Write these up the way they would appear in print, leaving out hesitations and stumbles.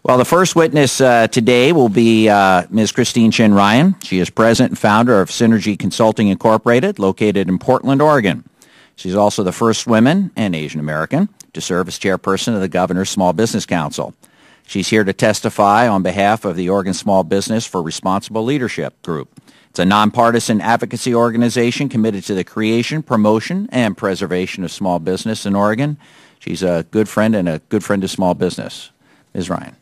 Well, the first witness today will be Ms. Christine Chin Ryan. She is president and founder of Synergy Consulting Incorporated, located in Portland, Oregon. She's also the first woman and Asian American to serve as chairperson of the Governor's Small Business Council. She's here to testify on behalf of the Oregon Small Business for Responsible Leadership Group. It's a nonpartisan advocacy organization committed to the creation, promotion, and preservation of small business in Oregon. She's a good friend and a good friend of small business. Ms. Ryan.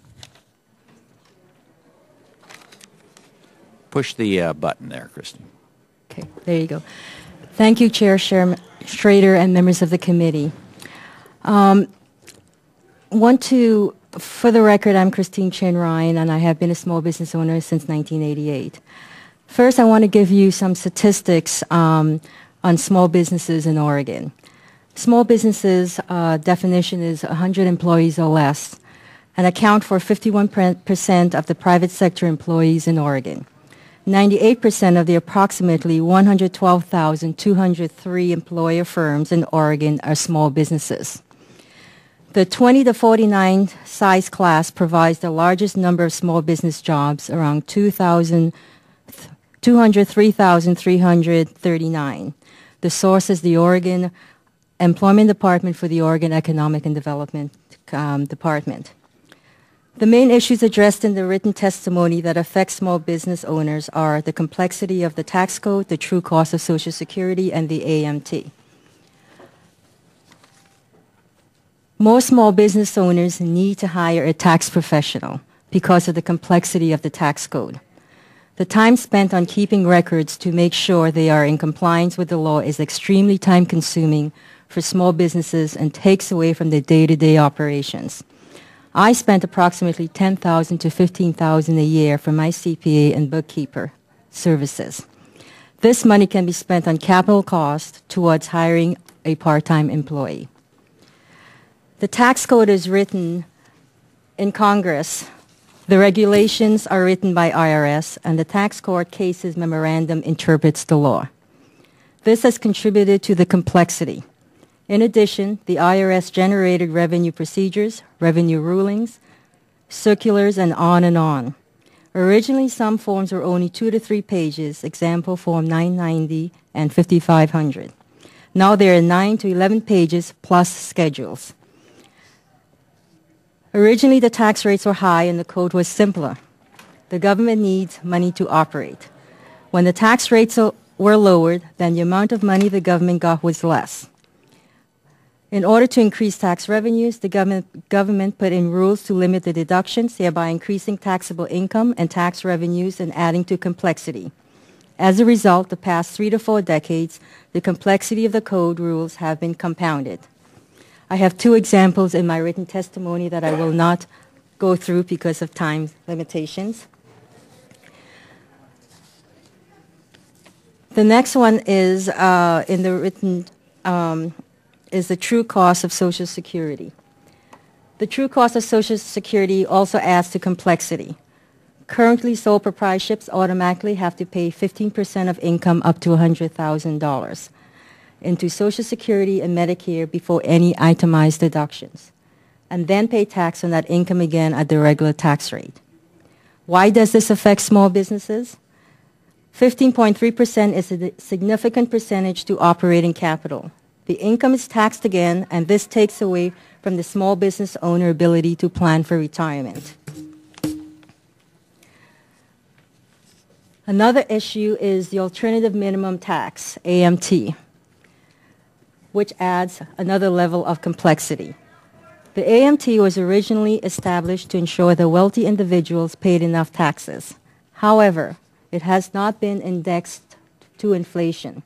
Push the button there, Christine. Okay, there you go. Thank you, Chairman Schrader and members of the committee. For the record, I'm Christine Chin Ryan, and I have been a small business owner since 1988. First, I want to give you some statistics on small businesses in Oregon. Small businesses definition is 100 employees or less, and account for 51% of the private sector employees in Oregon. 98% of the approximately 112,203 employer firms in Oregon are small businesses. The 20 to 49 size class provides the largest number of small business jobs, around 203,339. The source is the Oregon Employment Department for the Oregon Economic and Development Department. The main issues addressed in the written testimony that affect small business owners are the complexity of the tax code, the true cost of Social Security, and the AMT. Most small business owners need to hire a tax professional because of the complexity of the tax code. The time spent on keeping records to make sure they are in compliance with the law is extremely time-consuming for small businesses and takes away from their day-to-day operations. I spent approximately $10,000 to $15,000 a year for my CPA and bookkeeper services. This money can be spent on capital costs towards hiring a part-time employee. The tax code is written in Congress. The regulations are written by IRS, and the tax court cases memorandum interprets the law. This has contributed to the complexity. In addition, the IRS generated revenue procedures, revenue rulings, circulars, and on. Originally, some forms were only 2 to 3 pages, example Form 990 and 5500. Now there are 9 to 11 pages plus schedules. Originally, the tax rates were high and the code was simpler. The government needs money to operate. When the tax rates were lowered, then the amount of money the government got was less. In order to increase tax revenues, the government put in rules to limit the deductions, thereby increasing taxable income and tax revenues and adding to complexity. As a result, the past 3 to 4 decades, the complexity of the code rules have been compounded. I have 2 examples in my written testimony that I will not go through because of time limitations. The next one is in the written is the true cost of Social Security. The true cost of Social Security also adds to complexity. Currently, sole proprietorships automatically have to pay 15% of income up to $100,000 into Social Security and Medicare before any itemized deductions, and then pay tax on that income again at the regular tax rate. Why does this affect small businesses? 15.3% is a significant percentage to operating capital. The income is taxed again, and this takes away from the small business owner ability to plan for retirement. Another issue is the alternative minimum tax, AMT, which adds another level of complexity. The AMT was originally established to ensure that wealthy individuals paid enough taxes. However, it has not been indexed to inflation.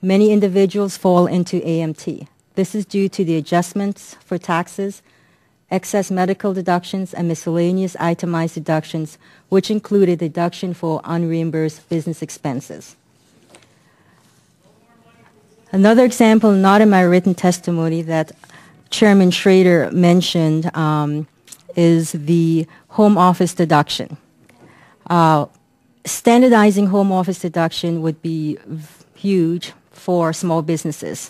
Many individuals fall into AMT. This is due to the adjustments for taxes, excess medical deductions, and miscellaneous itemized deductions, which include a deduction for unreimbursed business expenses. Another example, not in my written testimony, that Chairman Schrader mentioned is the home office deduction. Standardizing home office deduction would be huge for small businesses.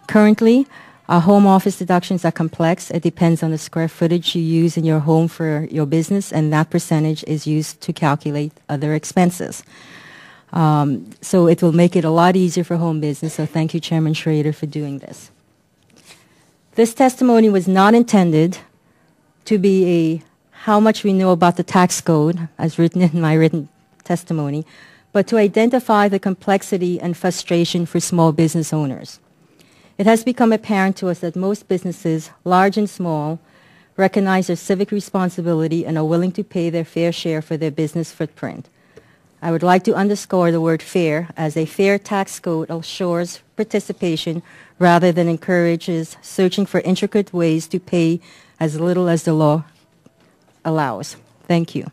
Currently, Home office deductions are complex. It depends on the square footage you use in your home for your business, and that percentage is used to calculate other expenses. So it will make it a lot easier for home business, so thank you, Chairman Schrader, for doing this. This testimony was not intended to be a how much we know about the tax code, as written in my written testimony, but to identify the complexity and frustration for small business owners. It has become apparent to us that most businesses, large and small, recognize their civic responsibility and are willing to pay their fair share for their business footprint. I would like to underscore the word fair, as a fair tax code assures participation rather than encourages searching for intricate ways to pay as little as the law allows. Thank you.